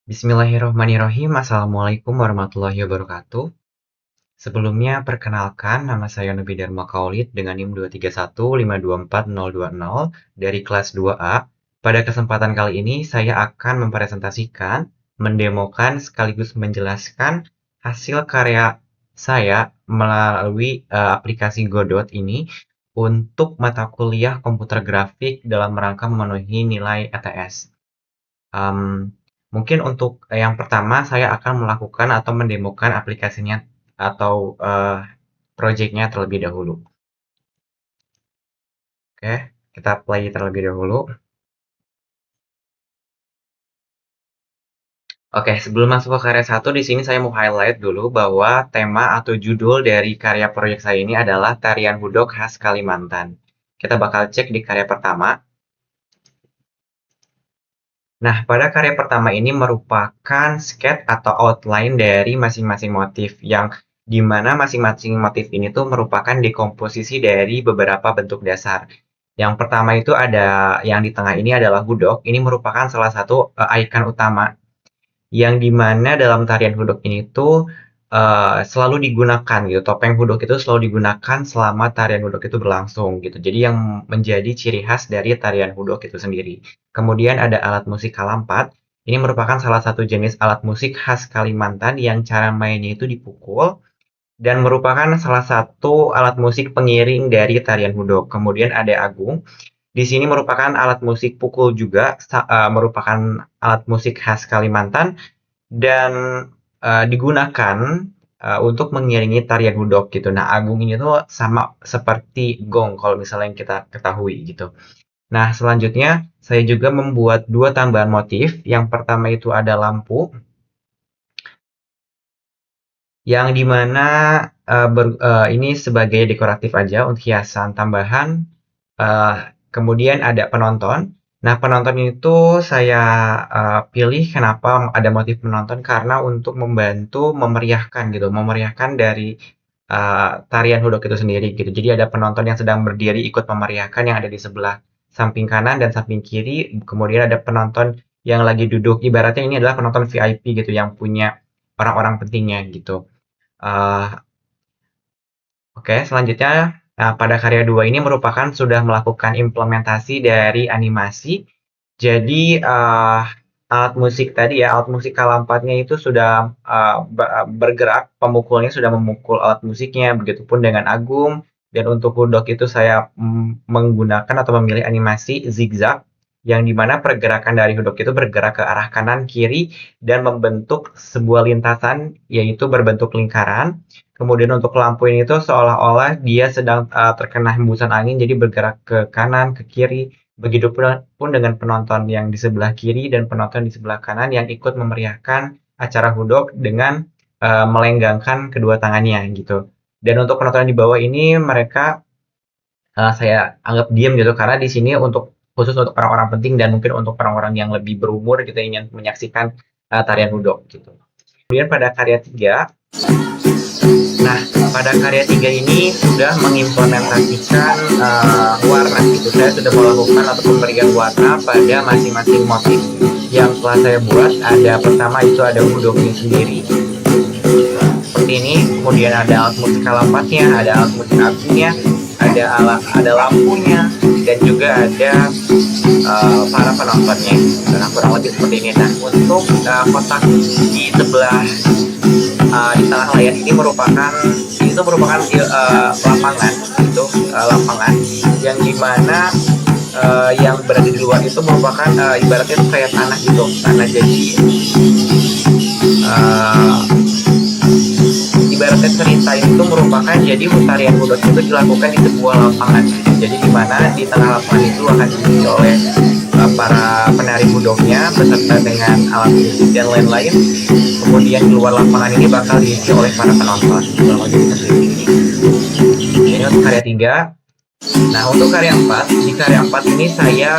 Bismillahirrohmanirrohim. Assalamualaikum warahmatullahi wabarakatuh. Sebelumnya, perkenalkan nama saya Nabi Dharma Kaulid dengan NIM 231524020 dari kelas 2A. Pada kesempatan kali ini, saya akan mempresentasikan, mendemokan, sekaligus menjelaskan hasil karya saya melalui aplikasi Godot ini untuk mata kuliah komputer grafik dalam rangka memenuhi nilai ETS. Mungkin untuk yang pertama saya akan melakukan atau mendemokan aplikasinya atau project-nya terlebih dahulu. Oke, kita play terlebih dahulu. Oke, sebelum masuk ke karya satu, di sini saya mau highlight dulu bahwa tema atau judul dari karya proyek saya ini adalah Tarian Hudok Khas Kalimantan. Kita bakal cek di karya pertama. Nah, pada karya pertama ini merupakan sketch atau outline dari masing-masing motif yang dimana masing-masing motif ini tuh merupakan dekomposisi dari beberapa bentuk dasar. Yang pertama itu ada yang di tengah ini adalah hudok. Ini merupakan salah satu ikon utama yang dimana dalam tarian hudok ini tuh selalu digunakan gitu. Topeng hudok itu selalu digunakan selama tarian hudok itu berlangsung gitu. Jadi yang menjadi ciri khas dari tarian hudok itu sendiri. Kemudian ada alat musik kalampat. Ini merupakan salah satu jenis alat musik khas Kalimantan yang cara mainnya itu dipukul dan merupakan salah satu alat musik pengiring dari tarian hudok. Kemudian ada agung. Di sini merupakan alat musik pukul juga, merupakan alat musik khas Kalimantan dan digunakan untuk mengiringi tarian hudok gitu. Nah, agung ini tuh sama seperti gong kalau misalnya yang kita ketahui gitu. Nah, selanjutnya saya juga membuat dua tambahan motif. Yang pertama itu ada lampu, yang dimana ini sebagai dekoratif aja untuk hiasan tambahan. Kemudian ada penonton. Nah, penonton itu saya pilih kenapa ada motif penonton karena untuk membantu memeriahkan gitu, memeriahkan dari tarian hudok itu sendiri gitu. Jadi ada penonton yang sedang berdiri ikut memeriahkan yang ada di sebelah samping kanan dan samping kiri. Kemudian ada penonton yang lagi duduk. Ibaratnya ini adalah penonton VIP gitu yang punya orang-orang pentingnya gitu. Oke, selanjutnya pada karya 2 ini merupakan sudah melakukan implementasi dari animasi. Jadi alat musik tadi ya, alat musik kalampatnya itu sudah bergerak, pemukulnya sudah memukul alat musiknya, begitupun dengan agung. Dan untuk hudok itu saya menggunakan atau memilih animasi zigzag, yang dimana pergerakan dari hudok itu bergerak ke arah kanan kiri dan membentuk sebuah lintasan, yaitu berbentuk lingkaran. Kemudian untuk lampu ini tuh seolah-olah dia sedang terkena hembusan angin, jadi bergerak ke kanan, ke kiri. Begitupun dengan penonton yang di sebelah kiri dan penonton di sebelah kanan yang ikut memeriahkan acara hudok dengan melenggangkan kedua tangannya gitu. Dan untuk penonton di bawah ini mereka saya anggap diam gitu karena di sini khusus untuk orang-orang penting dan mungkin untuk orang-orang yang lebih berumur gitu ingin menyaksikan tarian hudok gitu. Kemudian pada karya 3, nah, pada karya 3 ini sudah mengimplementasikan warna gitu. Saya sudah melakukan atau pemberian warna pada masing-masing motif yang telah saya buat. Ada pertama itu ada hudoknya sendiri. Seperti ini, kemudian ada alat musik kalampatnya, ada alat musik agungnya, ada lampunya, dan juga ada para penontonnya. Nah, kurang lebih seperti ini. Nah, untuk kotak di sebelah di tengah layar ini merupakan lapangan itu lapangan yang dimana yang berada di luar itu merupakan ibaratnya itu kayak tanah gitu, tanah. Jadi ibaratnya cerita itu merupakan jadi tarian hudok itu dilakukan di sebuah lapangan. Jadi dimana di tengah lapangan itu akan diisi oleh para penari hudoknya beserta dengan alat musik dan lain-lain. Kemudian di luar lapangan ini bakal diisi oleh para penonton. Ini untuk karya 3. Nah, untuk karya 4, di karya 4 ini saya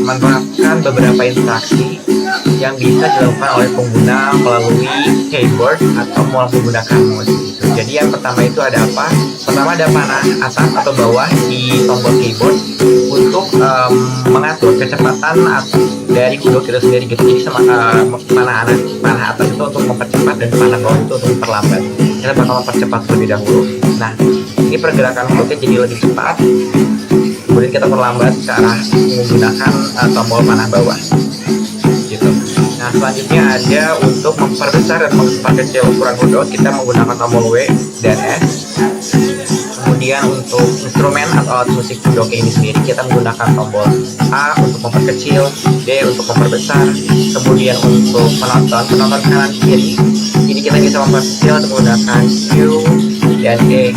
menerapkan beberapa interaksi yang bisa dilakukan oleh pengguna melalui keyboard atau menggunakan mouse gitu. Jadi yang pertama itu ada apa? Pertama ada panah atas atau bawah di tombol keyboard untuk mengatur kecepatan dari hudok itu sendiri gitu. Jadi panah atas itu untuk mempercepat dan panah bawah itu untuk memperlambat. Kita bakal mempercepat terlebih dahulu. Nah, ini pergerakan hudoknya jadi lebih cepat. Kemudian kita perlambat ke arah menggunakan tombol panah bawah gitu. Nah, selanjutnya ada untuk memperbesar dan memperkecil ukuran hudok, kita menggunakan tombol W dan S. Kemudian untuk instrumen atau alat musik hudok ini sendiri, kita menggunakan tombol A untuk memperkecil, D untuk memperbesar. Kemudian untuk penonton kanan kiri, ini kita bisa memperkecil menggunakan Q dan E.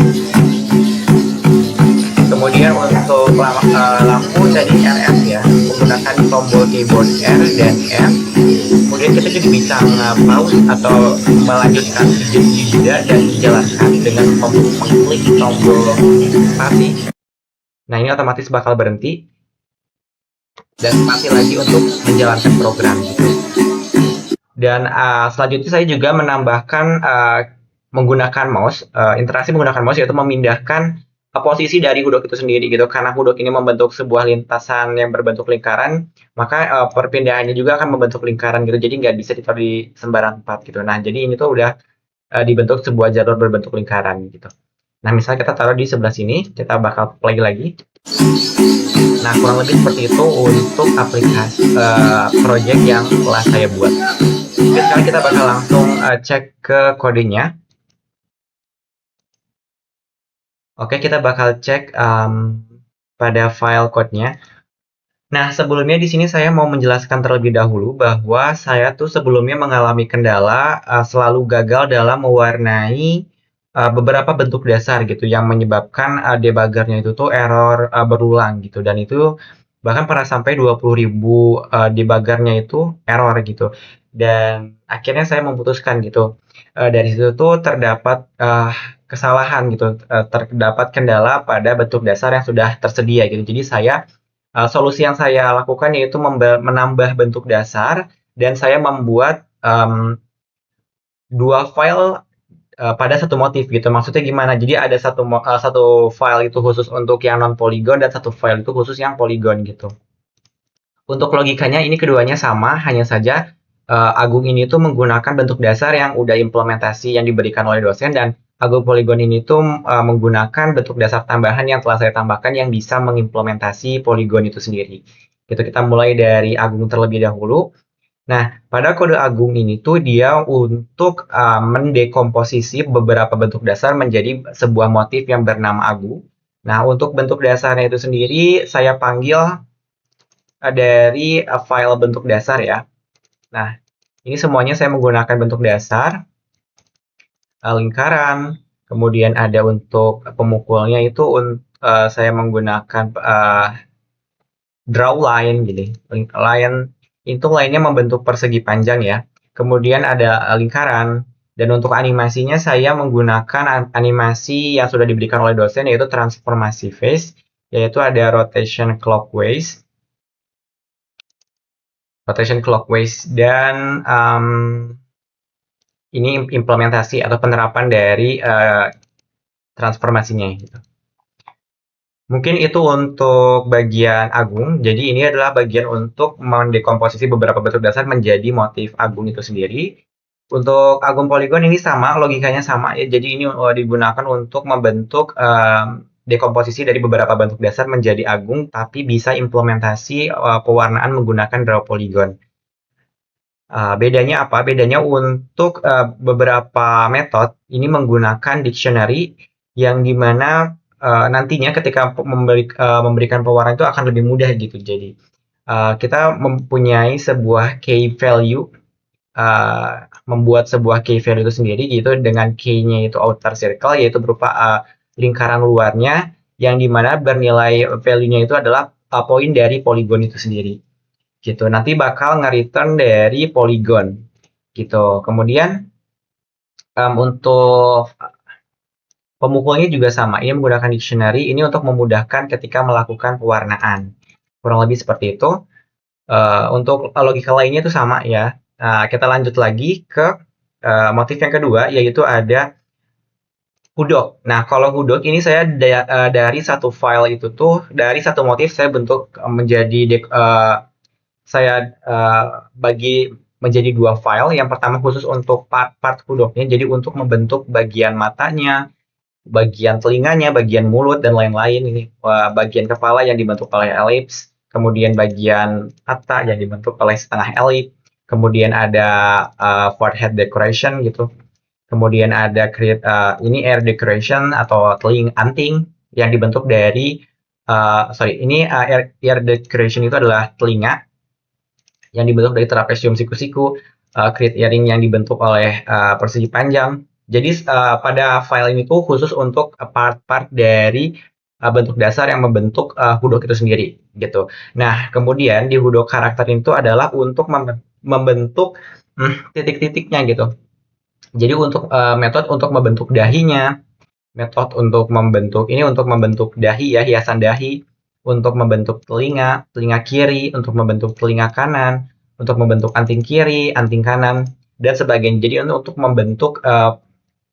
Kemudian untuk lampu tadi RF ya, menggunakan tombol keyboard R dan F. Kemudian kita juga bisa pause atau melanjutkan jeda dan dijalankan dengan mengklik tombol spasi. Nah, ini otomatis bakal berhenti dan spasi lagi untuk menjalankan program gitu. Dan selanjutnya saya juga menambahkan menggunakan mouse, interaksi menggunakan mouse, yaitu memindahkan posisi dari hudok itu sendiri gitu. Karena hudok ini membentuk sebuah lintasan yang berbentuk lingkaran, maka perpindahannya juga akan membentuk lingkaran gitu. Jadi nggak bisa ditaruh di sembarang tempat gitu. Nah, jadi ini tuh udah dibentuk sebuah jalur berbentuk lingkaran gitu. Nah, misalnya kita taruh di sebelah sini, kita bakal play lagi. Nah, kurang lebih seperti itu untuk aplikasi project yang telah saya buat. Oke, sekarang kita bakal langsung cek ke kodenya. Oke, kita bakal cek pada file code-nya. Nah, sebelumnya di sini saya mau menjelaskan terlebih dahulu bahwa saya tuh sebelumnya mengalami kendala selalu gagal dalam mewarnai beberapa bentuk dasar gitu yang menyebabkan debuggernya itu tuh error berulang gitu, dan itu bahkan pernah sampai 20.000 debuggernya itu error gitu. Dan akhirnya saya memutuskan gitu. Dari situ tuh terdapat kesalahan gitu, terdapat kendala pada bentuk dasar yang sudah tersedia gitu. Jadi solusi yang saya lakukan yaitu menambah bentuk dasar, dan saya membuat dua file pada satu motif gitu. Maksudnya gimana? Jadi ada satu file itu khusus untuk yang non polygon dan satu file itu khusus yang polygon gitu. Untuk logikanya ini keduanya sama, hanya saja Agung ini tuh menggunakan bentuk dasar yang udah implementasi yang diberikan oleh dosen, dan Agung Polygon ini tuh menggunakan bentuk dasar tambahan yang telah saya tambahkan yang bisa mengimplementasi polygon itu sendiri. Gitu, kita mulai dari Agung terlebih dahulu. Nah, pada kode Agung ini tuh dia untuk mendekomposisi beberapa bentuk dasar menjadi sebuah motif yang bernama Agung. Nah, untuk bentuk dasarnya itu sendiri saya panggil dari file bentuk dasar ya. Nah, ini semuanya saya menggunakan bentuk dasar, lingkaran, kemudian ada untuk pemukulnya itu saya menggunakan draw line gini. Line itu lainnya membentuk persegi panjang ya. Kemudian ada lingkaran, dan untuk animasinya saya menggunakan animasi yang sudah diberikan oleh dosen yaitu transformasi phase, yaitu ada rotation clockwise, dan ini implementasi atau penerapan dari transformasinya gitu. Mungkin itu untuk bagian Agung. Jadi ini adalah bagian untuk mendekomposisi beberapa bentuk dasar menjadi motif Agung itu sendiri. Untuk Agung Polygon ini sama, logikanya sama ya. Jadi ini digunakan untuk membentuk dekomposisi dari beberapa bentuk dasar menjadi Agung, tapi bisa implementasi pewarnaan menggunakan draw polygon. Bedanya apa? Bedanya untuk beberapa metode ini menggunakan dictionary, yang dimana nantinya ketika memberikan pewarnaan itu akan lebih mudah gitu. Jadi kita mempunyai sebuah key value, membuat sebuah key value itu sendiri gitu, dengan key-nya itu outer circle, yaitu berupa lingkaran luarnya, yang dimana bernilai value-nya itu adalah poin dari polygon itu sendiri gitu. Nanti bakal nge-return dari polygon gitu. Kemudian untuk pemukulnya juga sama, ini menggunakan dictionary ini untuk memudahkan ketika melakukan pewarnaan. Kurang lebih seperti itu. Untuk logika lainnya itu sama ya. Kita lanjut lagi ke motif yang kedua, yaitu ada hudok. Nah, kalau hudok ini saya dari satu file itu tuh, dari satu motif saya bentuk menjadi saya bagi menjadi dua file. Yang pertama khusus untuk part-part hudoknya, jadi untuk membentuk bagian matanya, bagian telinganya, bagian mulut, dan lain-lain. Ini bagian kepala yang dibentuk oleh elips, kemudian bagian mata yang dibentuk oleh setengah elips, kemudian ada forehead decoration gitu. Kemudian ada ini ear decoration atau anting yang dibentuk dari ear decoration itu adalah telinga yang dibentuk dari trapesium siku-siku, create earring yang dibentuk oleh persegi panjang. Jadi pada file ini tuh khusus untuk part-part dari bentuk dasar yang membentuk hudok itu sendiri gitu. Nah, kemudian di hudok karakter itu adalah untuk membentuk titik-titiknya gitu. Jadi untuk metode untuk membentuk dahinya, metode untuk membentuk dahi ya, hiasan dahi, untuk membentuk telinga kiri, untuk membentuk telinga kanan, untuk membentuk anting kiri, anting kanan, dan sebagainya. Jadi untuk membentuk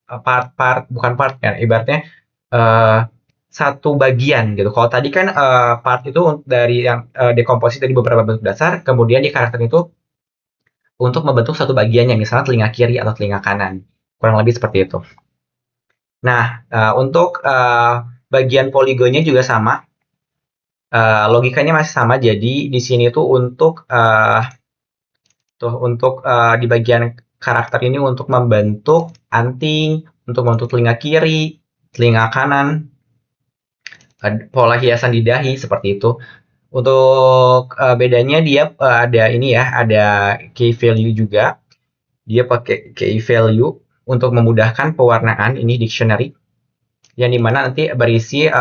part-part, bukan part kan, ibaratnya uh, satu bagian gitu. Kalau tadi kan part itu dari yang dekomposisi dari beberapa bentuk dasar, kemudian di karakter itu untuk membentuk satu bagiannya, misalnya telinga kiri atau telinga kanan. Kurang lebih seperti itu. Nah, untuk bagian poligonnya juga sama. Logikanya masih sama. Jadi di sini tuh untuk di bagian karakter ini untuk membentuk anting, untuk membentuk telinga kiri, telinga kanan, pola hiasan di dahi seperti itu. Untuk bedanya dia ada ini ya, ada key value juga. Dia pakai key value untuk memudahkan pewarnaan, ini dictionary, yang dimana nanti berisi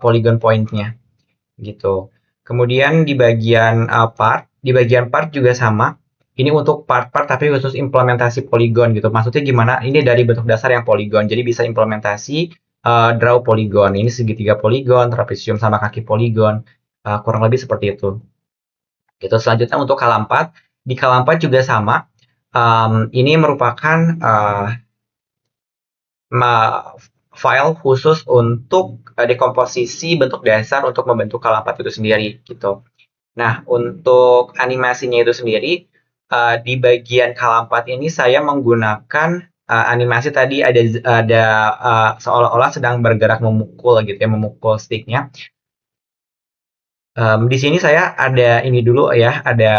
polygon point-nya gitu. Kemudian di bagian part juga sama. Ini untuk part-part tapi khusus implementasi polygon gitu. Maksudnya gimana? Ini dari bentuk dasar yang polygon, jadi bisa implementasi draw polygon. Ini segitiga polygon, trapesium sama kaki polygon. Kurang lebih seperti itu. Gitu. Selanjutnya untuk K4, di K4 juga sama. Ini merupakan file khusus untuk dekomposisi bentuk dasar untuk membentuk K4 itu sendiri gitu. Nah, untuk animasinya itu sendiri di bagian K4 ini saya menggunakan animasi tadi ada seolah-olah sedang bergerak memukul gitu ya, memukul sticknya. Di sini saya ada ini dulu ya, ada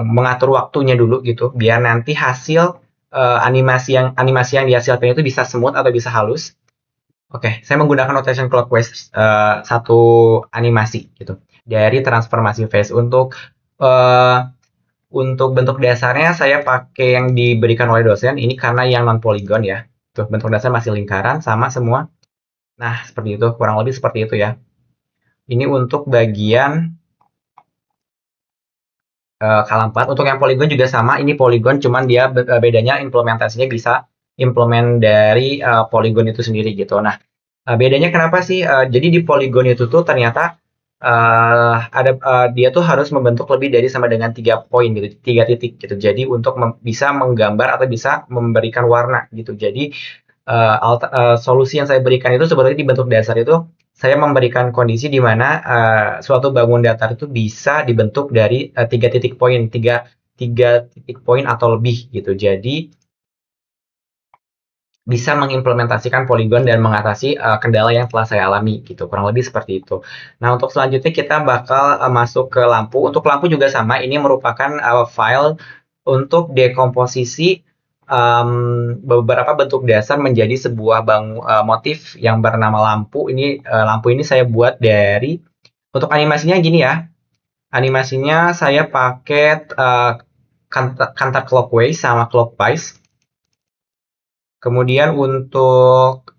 mengatur waktunya dulu gitu, biar nanti hasil animasi yang dihasilkan itu bisa smooth atau bisa halus. Oke, saya menggunakan notation clockwise satu animasi gitu dari transformasi phase. Untuk bentuk dasarnya saya pakai yang diberikan oleh dosen ini karena yang non polygon ya. Tuh bentuk dasar masih lingkaran sama semua. Nah, seperti itu, kurang lebih seperti itu ya. Ini untuk bagian K4. Untuk yang polygon juga sama, ini polygon cuman dia bedanya implementasinya bisa implement dari polygon itu sendiri gitu. Nah, bedanya kenapa sih? Jadi di polygon itu tuh ternyata dia tuh harus membentuk lebih dari sama dengan 3 poin gitu, 3 titik gitu. Jadi untuk bisa menggambar atau bisa memberikan warna gitu. Jadi solusi yang saya berikan itu sebenarnya di bentuk dasar itu saya memberikan kondisi di mana suatu bangun datar itu bisa dibentuk dari 3 titik poin, 3 titik poin atau lebih gitu. Jadi bisa mengimplementasikan polygon dan mengatasi kendala yang telah saya alami gitu. Kurang lebih seperti itu. Nah, untuk selanjutnya kita bakal masuk ke lampu. Untuk lampu juga sama, ini merupakan file untuk dekomposisi beberapa bentuk dasar menjadi sebuah motif yang bernama lampu. Ini lampu ini saya buat dari untuk animasinya gini ya. Animasinya saya pakai counter clockwise sama clockwise. Kemudian untuk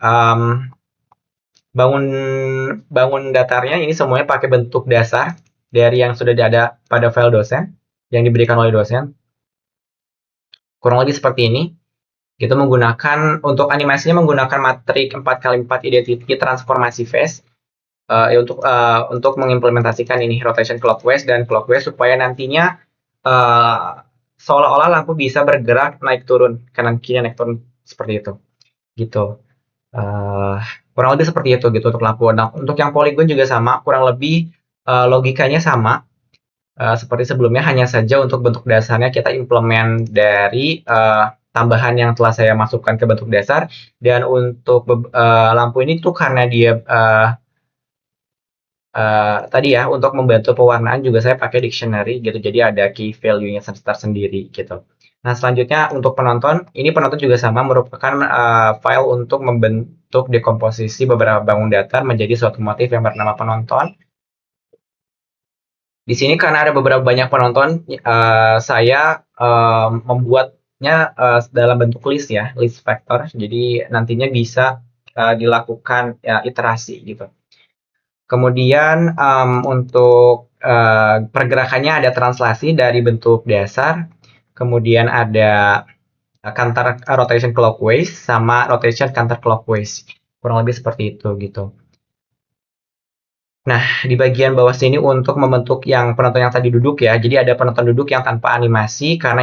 bangun datarnya ini semuanya pakai bentuk dasar dari yang sudah ada pada file dosen yang diberikan oleh dosen. Kurang lebih seperti ini. Kita menggunakan untuk animasinya menggunakan matrik 4x4 identity transformasi phase untuk mengimplementasikan ini rotation clockwise dan clockwise supaya nantinya seolah-olah lampu bisa bergerak naik turun kanan kiri naik turun seperti itu gitu. Kurang lebih seperti itu gitu untuk lampu. Nah, untuk yang polygon juga sama, kurang lebih logikanya sama. seperti sebelumnya, hanya saja untuk bentuk dasarnya kita implement dari tambahan yang telah saya masukkan ke bentuk dasar. Dan untuk lampu ini tuh karena dia tadi ya, untuk membantu pewarnaan juga saya pakai dictionary gitu, jadi ada key value-nya tersendiri gitu. Nah, selanjutnya untuk penonton, ini penonton juga sama, merupakan file untuk membentuk dekomposisi beberapa bangun datar menjadi suatu motif yang bernama penonton. Di sini karena ada beberapa banyak penonton, saya membuatnya dalam bentuk list ya, list vector. Jadi nantinya bisa dilakukan ya, iterasi gitu. Kemudian untuk pergerakannya ada translasi dari bentuk dasar, kemudian ada counter rotation clockwise sama rotation counter clockwise, kurang lebih seperti itu gitu. Nah, di bagian bawah sini untuk membentuk yang penonton yang tadi duduk ya, jadi ada penonton duduk yang tanpa animasi karena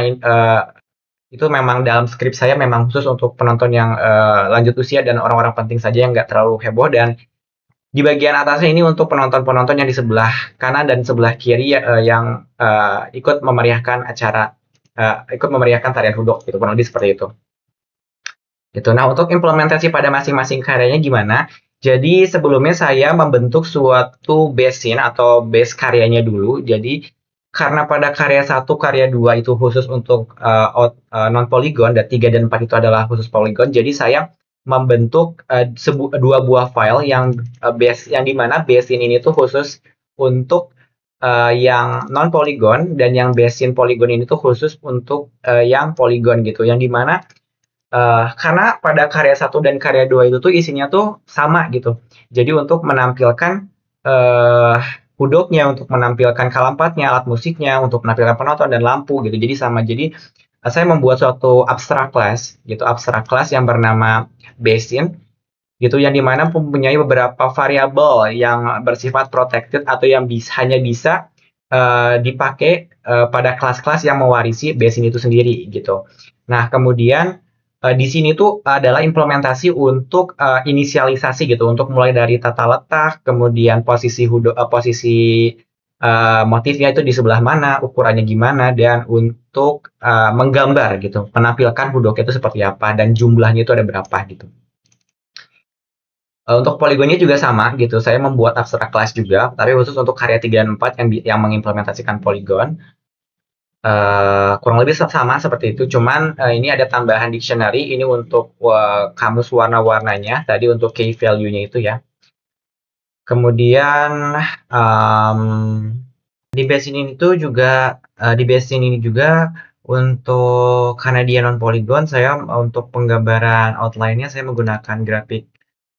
itu memang dalam skrip saya memang khusus untuk penonton yang lanjut usia dan orang-orang penting saja yang nggak terlalu heboh. Dan di bagian atasnya ini untuk penonton-penonton yang di sebelah kanan dan sebelah kiri yang ikut memeriahkan acara, ikut memeriahkan tarian hudok gitu, kurang lebih seperti itu. Gitu. Nah, untuk implementasi pada masing-masing karyanya gimana? Jadi sebelumnya saya membentuk suatu base scene atau base karyanya dulu. Jadi karena pada karya 1, karya 2 itu khusus untuk non polygon dan 3 dan 4 itu adalah khusus polygon. Jadi saya membentuk dua buah file yang base yang dimana base scene ini tuh khusus untuk yang non polygon dan yang base scene polygon ini tuh khusus untuk yang polygon gitu. Yang dimana karena pada karya 1 dan karya 2 itu tuh isinya tuh sama gitu. Jadi untuk menampilkan hudoknya, untuk menampilkan kalampatnya, alat musiknya, untuk menampilkan penonton dan lampu gitu. Jadi sama. Jadi saya membuat suatu abstract class gitu, abstract class yang bernama basin gitu, yang dimana mempunyai beberapa variabel yang bersifat protected atau yang hanya bisa dipakai pada kelas-kelas yang mewarisi basin itu sendiri gitu. Nah, kemudian di sini tuh adalah implementasi untuk inisialisasi gitu, untuk mulai dari tata letak, kemudian posisi motifnya itu di sebelah mana, ukurannya gimana, dan untuk menggambar gitu, menampilkan hudok itu seperti apa dan jumlahnya itu ada berapa gitu. Untuk poligonnya juga sama gitu, saya membuat abstract class juga, tapi khusus untuk karya 3 dan 4 yang mengimplementasikan poligon. Kurang lebih sama seperti itu, cuman ini ada tambahan dictionary, ini untuk kamus warna-warnanya, tadi untuk key value-nya itu ya. Kemudian di basin ini tuh juga, di basin ini juga untuk karena dia non polygon, saya untuk penggambaran outline-nya saya menggunakan graphic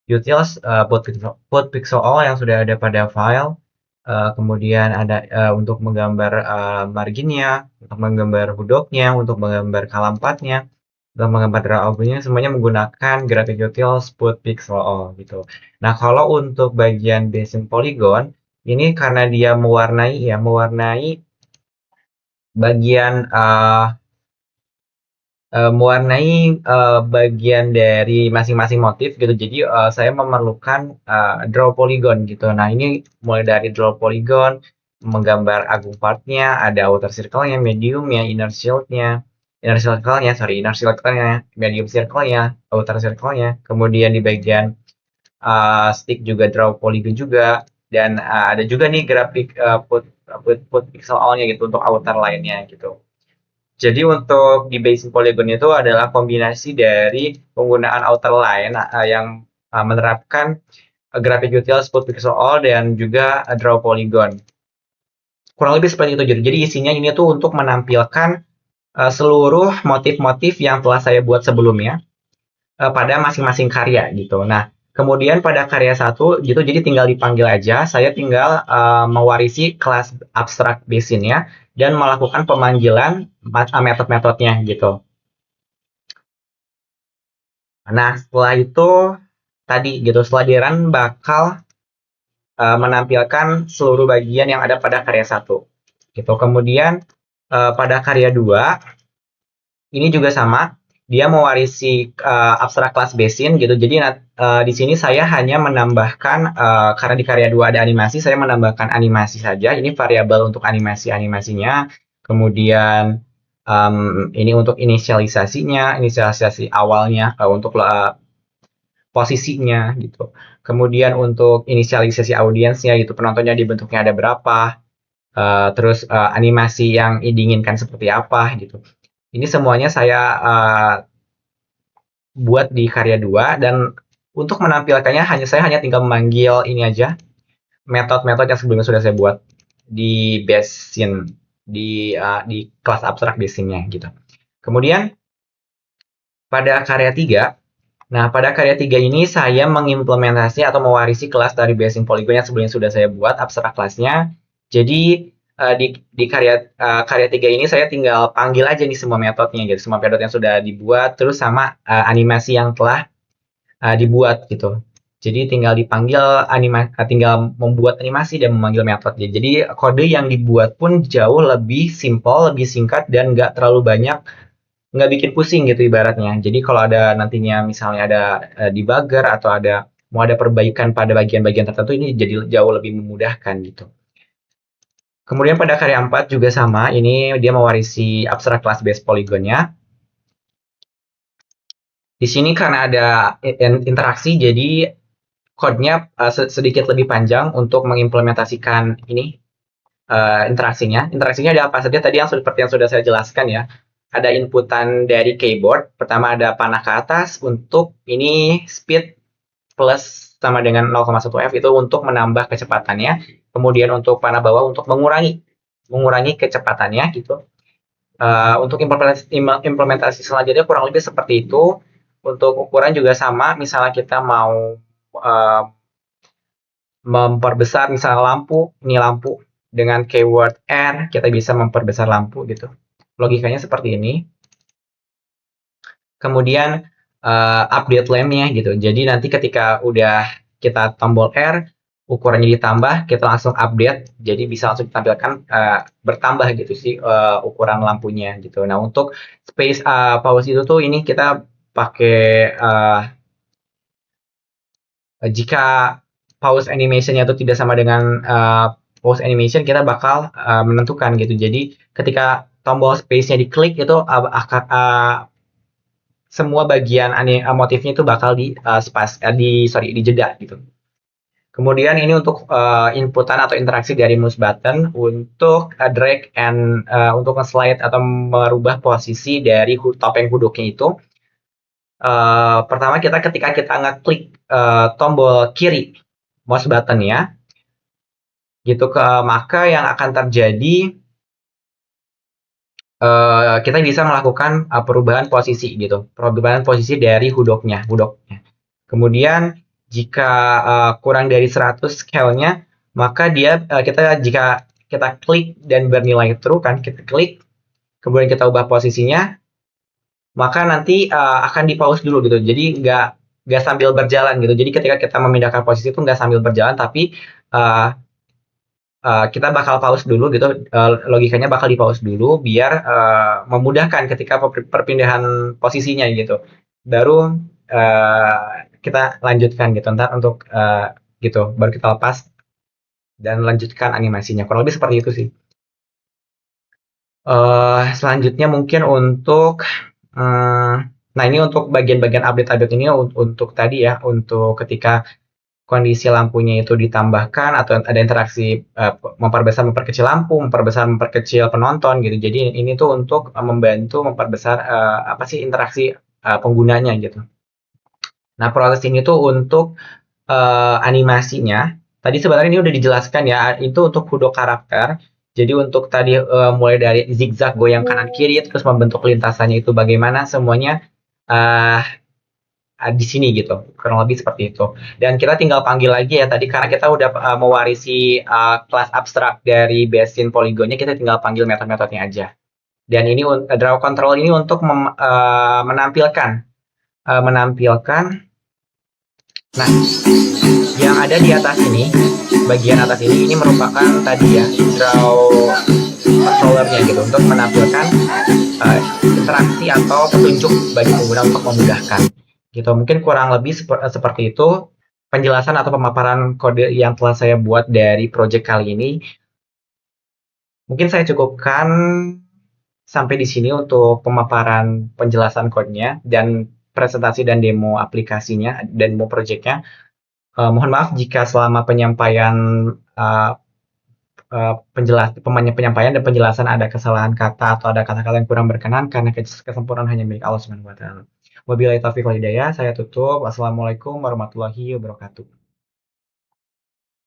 utils both pixel all yang sudah ada pada file. Kemudian ada untuk menggambar marginnya, untuk menggambar hudoknya, untuk menggambar kalampatnya, untuk menggambar drawingnya, semuanya menggunakan graphic utils both pixel all gitu. Nah, kalau untuk bagian basin polygon, ini karena dia mewarnai bagian bagian dari masing-masing motif gitu. Jadi saya memerlukan draw polygon gitu. Nah, ini mulai dari draw polygon, menggambar agung partnya, ada outer circle-nya, medium-nya, inner circle-nya, medium circle-nya, outer circle-nya. Kemudian di bagian stick juga draw polygon juga, dan ada juga nih grafik put pixel all-nya gitu untuk outer line-nya gitu. Jadi untuk di basin polygon itu adalah kombinasi dari penggunaan outer line yang menerapkan graphic utils put pixel all dan juga draw polygon. Kurang lebih seperti itu. Jadi isinya ini tuh untuk menampilkan seluruh motif-motif yang telah saya buat sebelumnya pada masing-masing karya gitu. Nah, kemudian pada karya 1 gitu, jadi tinggal dipanggil aja. Saya tinggal mewarisi kelas abstract basin-nya dan melakukan pemanggilan metode-metodenya gitu. Nah, setelah itu tadi gitu, setelah di-run bakal menampilkan seluruh bagian yang ada pada karya 1 gitu. Kemudian pada karya 2 ini juga sama. dia mewarisi abstrak kelas Basin gitu. Jadi di sini saya hanya menambahkan karena di karya 2 ada animasi, saya menambahkan animasi saja. Ini variabel untuk animasinya. Kemudian ini untuk inisialisasi awalnya untuk posisinya gitu. Kemudian untuk inisialisasi audiensnya gitu, penontonnya dibentuknya ada berapa. Terus animasi yang diinginkan seperti apa gitu. Ini semuanya saya buat di karya 2 dan untuk menampilkannya saya hanya tinggal memanggil ini aja, metode-metode yang sebelumnya sudah saya buat di Basin di kelas abstrak Basinnya gitu. Kemudian pada karya 3, nah pada karya 3 ini saya mengimplementasi atau mewarisi kelas dari Basin Polygon yang sebelumnya sudah saya buat abstrak kelasnya. Jadi di karya 3 ini saya tinggal panggil aja nih semua metodenya gitu, semua metode yang sudah dibuat terus sama animasi yang telah dibuat gitu. Jadi tinggal dipanggil tinggal membuat animasi dan memanggil metode. Jadi kode yang dibuat pun jauh lebih simple, lebih singkat dan nggak terlalu banyak, nggak bikin pusing gitu ibaratnya. Jadi kalau ada nantinya misalnya ada debugger atau mau ada perbaikan pada bagian-bagian tertentu, ini jadi jauh lebih memudahkan gitu. Kemudian pada karya 4 juga sama, ini dia mewarisi abstrak class base polygonnya. Di sini karena ada interaksi, jadi code-nya sedikit lebih panjang untuk mengimplementasikan ini interaksinya. Interaksinya ada apa saja tadi yang seperti yang sudah saya jelaskan ya. Ada inputan dari keyboard. Pertama ada panah ke atas untuk ini speed plus sama dengan 0,1 F itu untuk menambah kecepatannya. Kemudian untuk panah bawah untuk mengurangi kecepatannya gitu. Untuk implementasi selanjutnya kurang lebih seperti itu. Untuk ukuran juga sama, misalnya kita mau memperbesar misalnya lampu, ini lampu dengan keyword R, kita bisa memperbesar lampu gitu. Logikanya seperti ini. Kemudian update lampnya gitu. Jadi nanti ketika udah kita tombol R, ukurannya ditambah, kita langsung update, jadi bisa langsung ditampilkan bertambah gitu sih ukuran lampunya gitu. Nah untuk space pause itu tuh ini kita pakai jika pause animation-nya itu tidak sama dengan pause animation, kita bakal menentukan gitu. Jadi ketika tombol space-nya diklik itu akan semua bagian motifnya itu bakal dijeda gitu. Kemudian ini untuk inputan atau interaksi dari mouse button untuk drag and untuk nge-slide atau merubah posisi dari topeng huduknya itu. Pertama ketika kita ngeklik tombol kiri mouse button-nya gitu maka yang akan terjadi kita bisa melakukan perubahan posisi gitu, perubahan posisi dari hudoknya. Kemudian jika kurang dari 100 scale-nya, maka jika kita klik dan bernilai true kan, kita klik, kemudian kita ubah posisinya, maka nanti akan di pause dulu gitu. Jadi nggak sambil berjalan gitu. Jadi ketika kita memindahkan posisi itu nggak sambil berjalan, tapi kita bakal pause dulu gitu, logikanya bakal di pause dulu biar memudahkan ketika perpindahan posisinya gitu. Baru kita lanjutkan gitu, ntar untuk gitu baru kita lepas dan lanjutkan animasinya. Kurang lebih seperti itu sih. Selanjutnya mungkin untuk nah ini untuk bagian-bagian update ini untuk tadi ya, untuk ketika kondisi lampunya itu ditambahkan atau ada interaksi memperbesar memperkecil lampu, memperbesar memperkecil penonton gitu. Jadi ini tuh untuk membantu memperbesar interaksi penggunanya gitu. Nah proses ini tuh untuk animasinya. Tadi sebenarnya ini udah dijelaskan ya, itu untuk hudok karakter. Jadi untuk tadi mulai dari zigzag goyang kanan kiri terus membentuk lintasannya itu bagaimana semuanya di sini gitu, kurang lebih seperti itu. Dan kita tinggal panggil lagi ya tadi karena kita udah mewarisi kelas abstrak dari Basin Polygonnya, kita tinggal panggil metode-metodenya aja. Dan ini draw control ini untuk menampilkan. Nah, yang ada di atas ini, bagian atas ini merupakan tadi ya draw controllernya gitu untuk menampilkan interaksi atau petunjuk bagi pengguna untuk memudahkan. Gitu. Mungkin kurang lebih seperti itu penjelasan atau pemaparan kode yang telah saya buat dari project kali ini. Mungkin saya cukupkan sampai di sini untuk pemaparan penjelasan kodenya dan presentasi dan demo aplikasinya dan demo projectnya. Mohon maaf jika selama penyampaian uh, penyampaian dan penjelasan ada kesalahan kata atau ada kata-kata yang kurang berkenan karena kesempurnaan hanya milik Allah Subhanahu wa taala. Wabillahi taufiq wal hidayah, saya tutup. Wassalamualaikum warahmatullahi wabarakatuh.